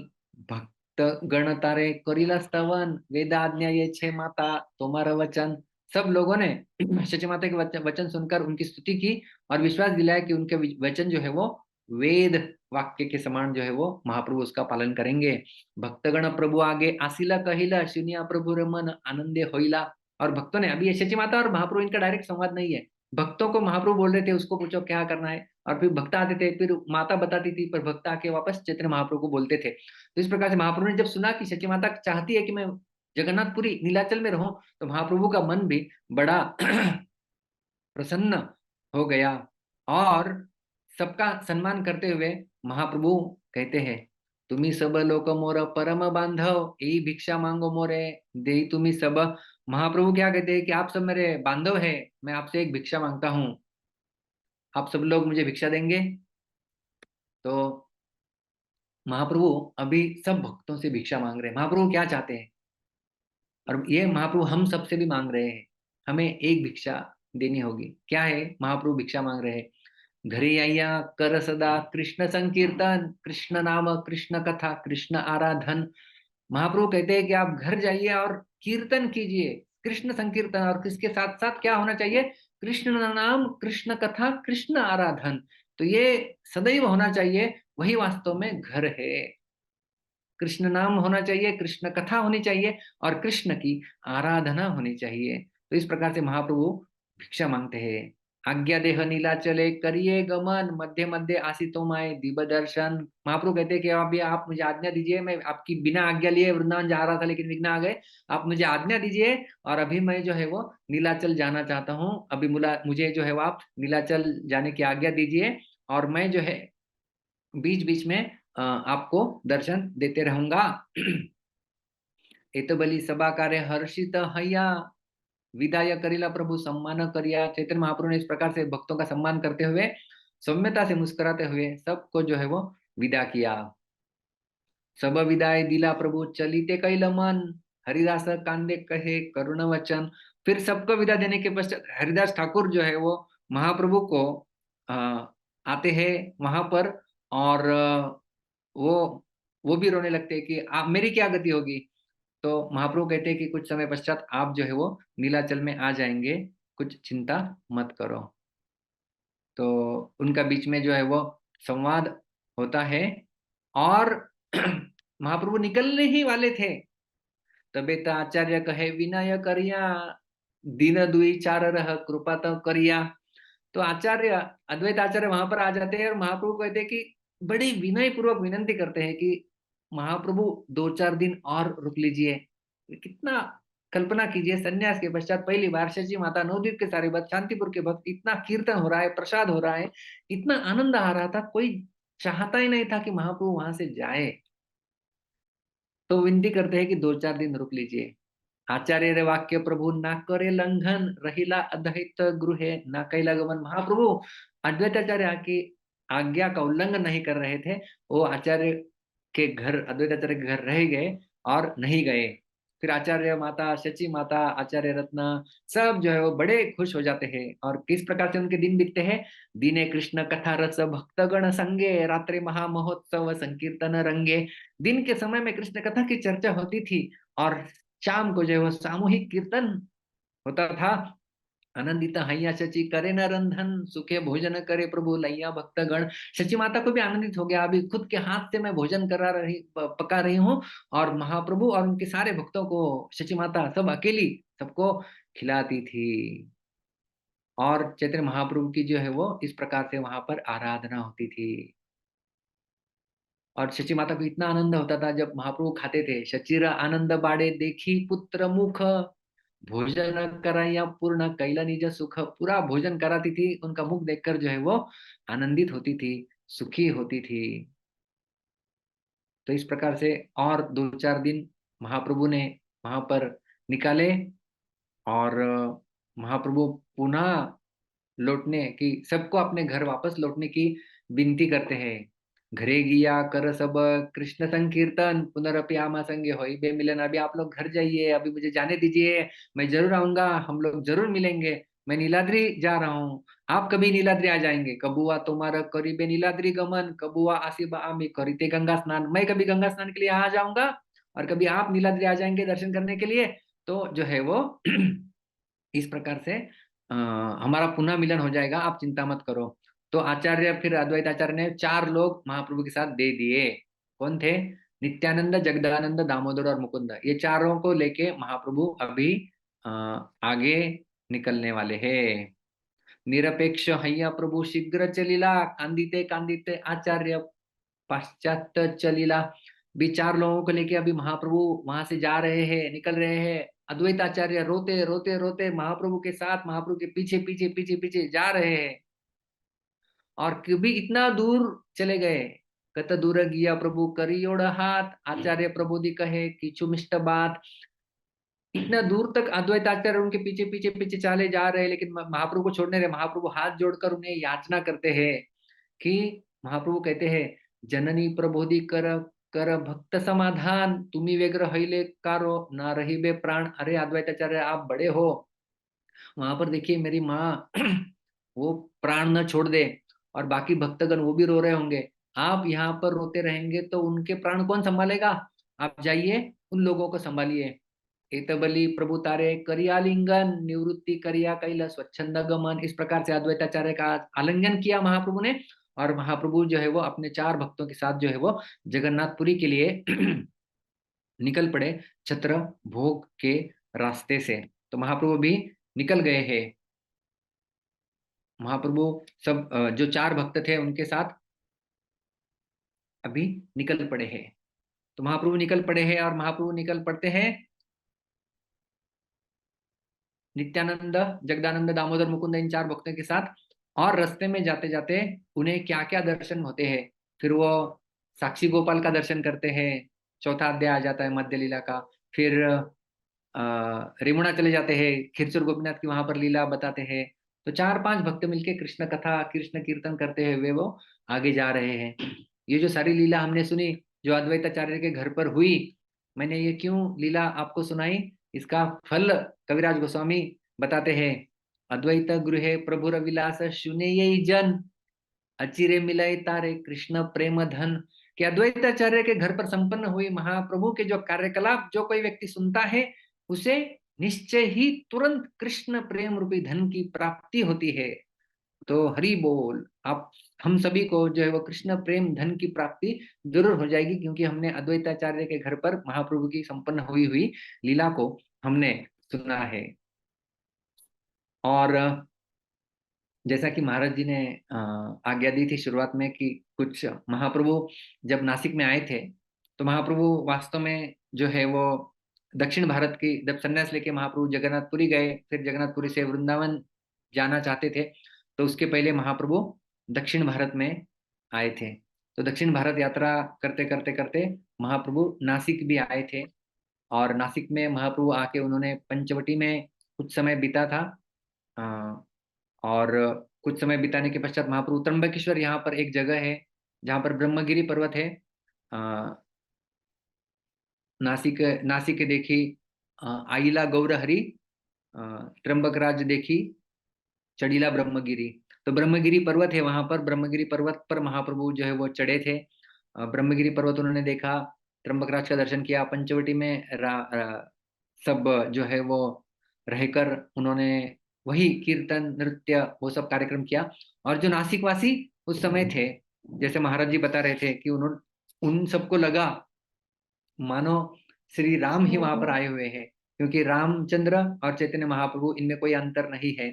भक्त गण तारे करीला स्तवन वेदा आज्ञा ये छे माता तुम्हारा वचन। सब लोगों ने शची माता के वचन सुनकर उनकी स्तुति की और विश्वास दिलाया कि उनके वचन जो है वो वेद वाक्य के समान जो है वो महाप्रभु उसका पालन करेंगे। भक्तगण प्रभु आगे आसिला कहिला सुनिया प्रभु रमन आनंदे होइला। और भक्तों ने, अभी ये शची माता और महाप्रभु इनका डायरेक्ट संवाद नहीं है, भक्तों को महाप्रभु बोल रहे थे उसको पूछो क्या करना है, और फिर भक्त आते थे, फिर माता बताती थी, पर भक्त आके वापस चैतन्य महाप्रभु को बोलते थे। तो इस प्रकार से महाप्रभु ने जब सुना कि शची माता चाहती है कि मैं जगन्नाथपुरी नीलाचल में रहूं, तो महाप्रभु का मन भी बड़ा प्रसन्न हो गया। और सबका सम्मान करते हुए महाप्रभु कहते हैं तुम्ही सब लोक मोर परम बांधव यही भिक्षा मांगो मोरे दे तुम्ही सब। महाप्रभु क्या कहते हैं कि आप सब मेरे बांधव है, मैं आपसे एक भिक्षा मांगता हूं, आप सब लोग मुझे भिक्षा देंगे। तो महाप्रभु अभी सब भक्तों से भिक्षा मांग रहे हैं। महाप्रभु क्या चाहते हैं, और ये महाप्रभु हम सबसे भी मांग रहे हैं, हमें एक भिक्षा देनी होगी। क्या है? महाप्रभु भिक्षा मांग रहे हैं, घरे आइया कर सदा कृष्ण संकीर्तन कृष्ण नाम कृष्ण कथा कृष्ण आराधन। महाप्रभु कहते हैं कि आप घर जाइए और कीर्तन कीजिए, कृष्ण संकीर्तन, और किसके साथ साथ क्या होना चाहिए? कृष्ण नाम कृष्ण कथा कृष्ण आराधन। तो ये सदैव होना चाहिए, वही वास्तव में घर है। कृष्ण नाम होना चाहिए, कृष्ण कथा होनी चाहिए, और कृष्ण की आराधना होनी चाहिए। तो इस प्रकार से महाप्रभु भिक्षा मांगते हैं। आज्ञा देह नीलाचले करिए गमन, मध्य मध्य आसितो माय दिव्य दर्शन। महाप्रभु कहते हैं कि अभी आप मुझे आज्ञा दीजिए, मैं आपकी बिना आज्ञा लिए वृंदावन जा रहा था लेकिन विघ्न आ गए, आप मुझे आज्ञा दीजिए और अभी मैं जो है वो नीलाचल जाना चाहता हूँ। अभी मुझे जो है वो आप नीलाचल जाने की आज्ञा दीजिए, और मैं जो है बीच बीच में आपको दर्शन देते रहूंगा। एतबली सभा कार्य हर्षित हैया, विदाय करिला प्रभु सम्मान करिया। चैतन्य महाप्रभु ने इस प्रकार से भक्तों का सम्मान करते हुए, सौम्यता से मुस्कुराते हुए सबको जो है वो विदा किया। सब विदाय दिला प्रभु चलिते कैलमन, हरिदास कांदे कहे करुण वचन। फिर सबको विदा देने के पश्चात हरिदास ठाकुर जो है वो महाप्रभु को आते हैं वहां पर, और वो भी रोने लगते हैं कि आप मेरी क्या गति होगी। तो महाप्रभु कहते हैं कि कुछ समय पश्चात आप जो है वो नीलाचल में आ जाएंगे, कुछ चिंता मत करो। तो उनका बीच में जो है वो संवाद होता है, और महाप्रभु निकलने ही वाले थे तबे तो आचार्य कहे विनय करिया, दीन दुई चार रह कृपा तो करिया। तो आचार्य, अद्वैत आचार्य वहां पर आ जाते हैं और महाप्रभु कहते हैं कि बड़ी विनय पूर्वक विनंती करते हैं कि महाप्रभु 2-4 दिन और रुक लीजिए। कितना, कल्पना कीजिए, सन्यास के पश्चात पहली बार शची माता, नवद्वीप के सारे भक्त, शांतिपुर के भक्त, इतना कीर्तन हो रहा है, प्रसाद हो रहा है, इतना आनंद आ रहा था, कोई चाहता ही नहीं था कि महाप्रभु वहां से जाए। तो विनती करते हैं कि 2-4 दिन रुक लीजिए। आचार्य रे वाक्य प्रभु ना करे लंघन, रहिला अद्वैत गृहे ना कैला गमन। महाप्रभु अद्वैताचार्य की आज्ञा का उल्लंघन नहीं कर रहे थे, वो आचार्य के घर, अद्वैताचार्य के घर रह गए और नहीं गए। फिर आचार्य माता, शची माता, आचार्य रत्न सब जो है वो बड़े खुश हो जाते हैं। और किस प्रकार से उनके दिन बीतते हैं, दिने कृष्ण कथा रस भक्तगण संगे, रात्रि महामहोत्सव संकीर्तन रंगे। दिन के समय में कृष्ण कथा की चर्चा होती थी, और शाम को जो है वो सामूहिक कीर्तन होता था। आनंदित हैया शची करे न रंधन, सुखे भोजन करे प्रभु लैया भक्तगण। शची माता को भी आनंदित हो गया, अभी खुद के हाथ से मैं भोजन पका रही हूँ, और महाप्रभु और उनके सारे भक्तों को शची माता सब अकेली सबको खिलाती थी। और चैतन्य महाप्रभु की जो है वो इस प्रकार से वहां पर आराधना होती थी। और शची माता को इतना आनंद होता था जब महाप्रभु खाते थे। शचिर आनंद बाड़े देखी पुत्र मुख, भोजन कराया पूर्ण कैला निज सुख। पूरा भोजन कराती थी, उनका मुख देखकर जो है वो आनंदित होती थी, सुखी होती थी। तो इस प्रकार से और 2-4 दिन महाप्रभु ने वहां पर निकाले, और महाप्रभु पुनः लौटने की, सबको अपने घर वापस लौटने की विनती करते हैं। घरे गिया कर सब कृष्ण संकीर्तन, पुनरपि आमा संगे होई बे मिलन। अभी आप लोग घर जाइए, अभी मुझे जाने दीजिए, मैं जरूर आऊंगा, हम लोग जरूर मिलेंगे। मैं नीलाद्री जा रहा हूँ, आप कभी नीलाद्री आ जाएंगे। कबुआ तुम्हारा करीबे नीलाद्री गमन, कबुआ आसिबा आमी करीते गंगा स्नान। मैं कभी गंगा स्नान के लिए आ जाऊंगा, और कभी आप नीलाद्री आ जाएंगे दर्शन करने के लिए। तो जो है वो इस प्रकार से हमारा पुनः मिलन हो जाएगा, आप चिंता मत करो। तो आचार्य, फिर अद्वैत आचार्य ने 4 लोग महाप्रभु के साथ दे दिए। कौन थे? नित्यानंद, जगदानंद, दामोदर और मुकुंद। ये चारों को लेके महाप्रभु अभी आगे निकलने वाले हैं। निरपेक्ष हैया प्रभु शीघ्र चलीला, कांदिते कांदिते आचार्य पाश्चात चलीला। भी 4 लोगों को लेके अभी महाप्रभु वहां से जा रहे हैं, निकल रहे हैं। अद्वैत आचार्य रोते रोते रोते महाप्रभु के साथ, महाप्रभु के पीछे पीछे पीछे पीछे जा रहे हैं। और कभी इतना दूर चले गए, कत दूर गिया प्रभु करियोड़ हाथ, आचार्य प्रभु दी कहे किचु मिष्ट बात। इतना दूर तक अद्वैत आचार्य उनके पीछे पीछे पीछे चले जा रहे हैं, लेकिन महाप्रभु को छोड़ने रहे। महाप्रभु हाथ जोड़कर उन्हें याचना करते हैं कि, महाप्रभु कहते हैं, जननी प्रबोधि कर कर भक्त समाधान, तुम्ही वेग्र हईले कारो ना रही बे प्राण। अरे अद्वैताचार्य, आप बड़े हो, वहां पर देखिए मेरी माँ वो प्राण न छोड़ दे, और बाकी भक्तगण वो भी रो रहे होंगे। आप यहाँ पर रोते रहेंगे तो उनके प्राण कौन संभालेगा? आप जाइए, उन लोगों को संभालिए। एतबली प्रभु तारे करिया लिंगन, निवृत्ति करिया कैला स्वच्छंद गमन। इस प्रकार से अद्वैताचार्य का आलिंगन किया महाप्रभु ने, और महाप्रभु जो है वो अपने 4 भक्तों के साथ जो है वो जगन्नाथपुरी के लिए निकल पड़े छत्र भोग के रास्ते से। तो महाप्रभु भी निकल गए हैं। महाप्रभु सब जो 4 भक्त थे उनके साथ अभी निकल पड़े हैं। तो महाप्रभु निकल पड़े हैं और महाप्रभु निकल पड़ते हैं नित्यानंद, जगदानंद, दामोदर, मुकुंद इन 4 भक्तों के साथ। और रास्ते में जाते जाते उन्हें क्या क्या दर्शन होते हैं। फिर वो साक्षी गोपाल का दर्शन करते हैं, चौथा अध्याय आ जाता है मध्य लीला का। फिर रेमुणा चले जाते हैं, खिरचुर गोपीनाथ की वहां पर लीला बताते हैं। तो 4-5 भक्त मिलके कृष्ण कथा कृष्ण कीर्तन करते हुए वो आगे जा रहे हैं। ये जो सारी लीला हमने सुनी जो अद्वैताचार्य के घर पर हुई, मैंने ये क्यों लीला आपको सुनाई, इसका फल कविराज गोस्वामी बताते हैं। अद्वैत गृहे प्रभुर विलास सुने यही जन, अचिरे मिलाए तारे कृष्ण प्रेम धन। कि अद्वैताचार्य के घर पर संपन्न हुई महाप्रभु के जो कार्यकलाप जो कोई व्यक्ति सुनता है उसे निश्चय ही तुरंत कृष्ण प्रेम रूपी धन की प्राप्ति होती है। तो हरि बोल, आप हम सभी को जो है वो कृष्ण प्रेम धन की प्राप्ति जरूर हो जाएगी, क्योंकि हमने अद्वैताचार्य के घर पर महाप्रभु की संपन्न हुई हुई लीला को हमने सुना है। और जैसा कि महाराज जी ने आज्ञा दी थी शुरुआत में कि कुछ महाप्रभु जब नासिक में आए थे तो महाप्रभु वास्तव में जो है वो दक्षिण भारत की जब संन्यास लेके महाप्रभु जगन्नाथपुरी गए, फिर जगन्नाथपुरी से वृंदावन जाना चाहते थे, तो उसके पहले महाप्रभु दक्षिण भारत में आए थे। तो दक्षिण भारत यात्रा करते करते करते महाप्रभु नासिक भी आए थे। और नासिक में महाप्रभु आके उन्होंने पंचवटी में कुछ समय बिता था। और कुछ समय बिताने के पश्चात महाप्रभु त्र्यंबकेश्वर, यहाँ पर एक जगह है जहाँ पर ब्रह्मगिरी पर्वत है, नासिक नासिक देखी आइला गौरहरि, त्र्यंबकराज देखी चढ़ीला ब्रह्मगिरी। तो ब्रह्मगिरी पर्वत है, वहां पर ब्रह्मगिरी पर्वत पर महाप्रभु जो है वो चढ़े थे। ब्रह्मगिरी पर्वत उन्होंने देखा, त्र्यंबकराज का दर्शन किया, पंचवटी में सब जो है वो रहकर उन्होंने वही कीर्तन नृत्य वो सब कार्यक्रम किया। और जो नासिक वासी उस समय थे, जैसे महाराज जी बता रहे थे कि उन्होंने उन सबको लगा मानो श्री राम ही वहां पर आए हुए हैं, क्योंकि रामचंद्र और चैतन्य महाप्रभु इनमें कोई अंतर नहीं है,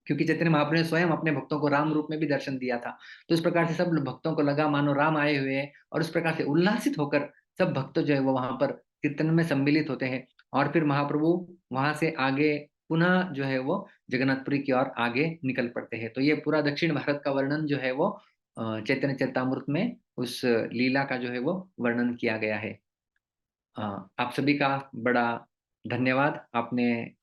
क्योंकि चैतन्य महाप्रभु ने स्वयं अपने भक्तों को राम रूप में भी दर्शन दिया था। तो इस प्रकार से सब भक्तों को लगा मानो राम आए हुए हैं, और उस प्रकार से उल्लासित होकर सब भक्त जो है वो वहां पर कीर्तन में सम्मिलित होते हैं। और फिर महाप्रभु वहां से आगे पुनः जो है वो जगन्नाथपुरी की ओर आगे निकल पड़ते हैं। तो ये पूरा दक्षिण भारत का वर्णन जो है वो चैतन्य चरितामृत में उस लीला का जो है वो वर्णन किया गया है। आप सभी का बड़ा धन्यवाद, आपने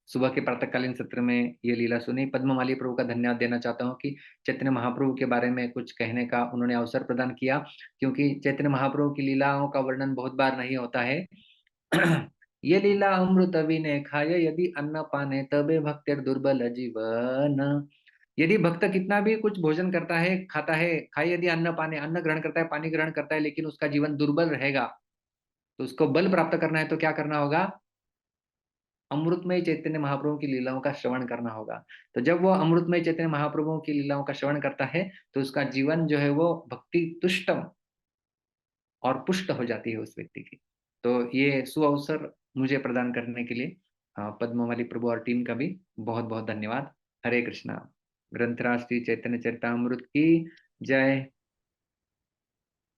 सुबह के प्रातःकालीन सत्र में ये लीला सुनी। पद्ममाली प्रभु का धन्यवाद देना चाहता हूँ कि चैतन्य महाप्रभु के बारे में कुछ कहने का उन्होंने अवसर प्रदान किया, क्योंकि चैतन्य महाप्रभु की लीलाओं का वर्णन बहुत बार नहीं होता है। ये लीला अमृत विने खाय, यदि अन्न पाने तबे भक्तिर दुर्बल जीवन। यदि भक्त कितना भी कुछ भोजन करता है, खाता है, खाए यदि अन्न पाने, अन्न ग्रहण करता है, पानी ग्रहण करता है, लेकिन उसका जीवन दुर्बल रहेगा, तो उसको बल प्राप्त करना है तो क्या करना होगा? अमृतमय चैतन्य महाप्रभु की लीलाओं का श्रवण करना होगा। तो जब वो अमृतमय चैतन्य महाप्रभु की लीलाओं का श्रवण करता है तो उसका जीवन जो है वो भक्ति तुष्टम और पुष्ट हो जाती है उस व्यक्ति की। तो ये सुअवसर मुझे प्रदान करने के लिए पद्ममाली प्रभु और टीम का भी बहुत बहुत धन्यवाद। हरे कृष्णा। ग्रंथराज श्री चैतन्य चरितामृत की जय।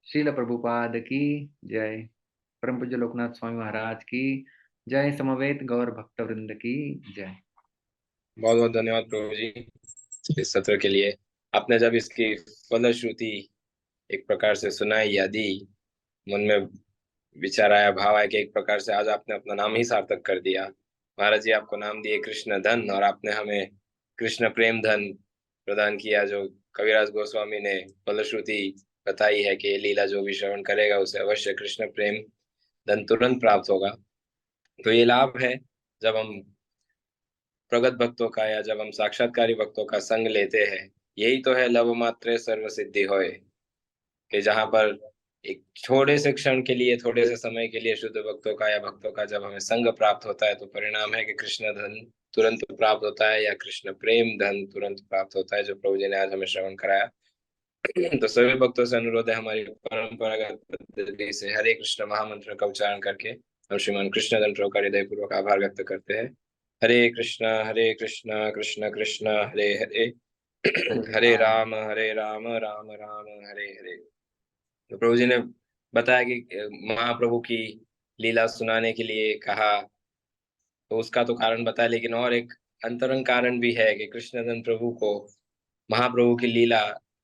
श्रील प्रभुपाद की जय। परम पूज्य लोकनाथ स्वामी महाराज की जय। समवेत गौर भक्त वृंद की जय। बहुत बहुत धन्यवाद प्रभु जी इस सत्र के लिए। आपने जब इसकी फलश्रुति एक प्रकार से सुनाई या दी, मन में विचार आया, भाव आया कि एक प्रकार से आज आपने अपना नाम ही सार्थक कर दिया। महाराज जी आपको नाम दिए कृष्ण धन, और आपने हमें कृष्ण प्रेम धन प्रदान किया, जो कविराज गोस्वामी ने फलश्रुति बताई है कि ये लीला जो भी श्रवण करेगा उसे अवश्य कृष्ण प्रेम धन तुरंत प्राप्त होगा। तो ये लाभ है जब हम प्रगत भक्तों का या जब हम साक्षात्कारी भक्तों का संग लेते हैं। यही तो है लव मात्रे सर्व सिद्धि होए, कि जहाँ पर एक थोड़े से क्षण के लिए, थोड़े से समय के लिए शुद्ध भक्तों का या भक्तों का जब हमें संग प्राप्त होता है तो परिणाम है कि कृष्ण धन तुरंत प्राप्त होता है या कृष्ण प्रेम धन तुरंत प्राप्त होता है, जो प्रभु जी ने आज हमें श्रवण कराया। तो सभी भक्तों से अनुरोध है, हमारी परंपरागत पद्धति से हरे कृष्ण महामंत्र का उच्चारण करके हम श्रीमान कृष्ण धन प्रभु का हृदय पूर्वक आभार व्यक्त करते हैं। हरे कृष्ण कृष्ण कृष्ण हरे हरे, हरे राम राम राम हरे हरे। तो प्रभु जी ने बताया कि महाप्रभु की लीला सुनाने के लिए कहा, तो उसका तो कारण बताया, लेकिन और एक अंतरंग कारण भी है कि कृष्णधन प्रभु को महाप्रभु की लीला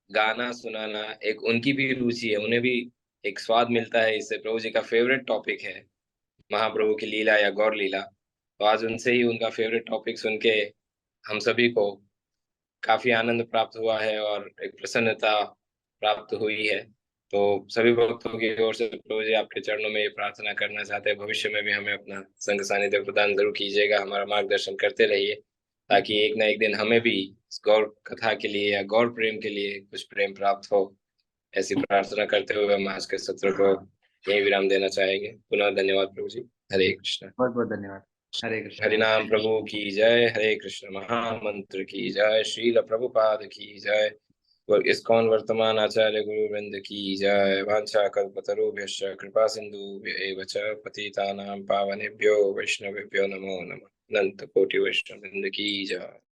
गाना सुनाना एक उनकी भी रुचि है, उन्हें भी एक स्वाद मिलता है इससे। प्रभु जी का फेवरेट टॉपिक है महाप्रभु की लीला या गौर लीला, तो आज उनसे ही उनका फेवरेट टॉपिक सुन के हम सभी को काफी आनंद प्राप्त हुआ है और एक प्रसन्नता प्राप्त हुई है। तो सभी भक्तों की ओर से प्रभु जी आपके चरणों में ये प्रार्थना करना चाहते हैं, भविष्य में भी हमें अपना संग सानिध्य प्रदान जरूर कीजिएगा, हमारा मार्गदर्शन करते रहिए, ताकि एक ना एक दिन हमें भी इस गौर कथा के लिए या गौर प्रेम के लिए कुछ प्रेम प्राप्त हो। ऐसी प्रार्थना करते हुए हम आज के सत्र को यही विराम देना चाहेंगे। पुनः धन्यवाद प्रभु जी। हरे कृष्ण। बहुत बहुत धन्यवाद। हरे कृष्ण। हरिनाम प्रभु की जय। हरे कृष्ण महामंत्र की जय। श्रील प्रभुपाद की जय। और इस्कॉन वर्तमान आचार्य गुरु वृंद की जय। वांछा कल्पतरुभ्यश्च कृपा सिंधुभ्य च पतितानां पावनेभ्यो वैष्णवेभ्यो नमो नमः। अनंत कोटि वैष्णव वृंद की जय।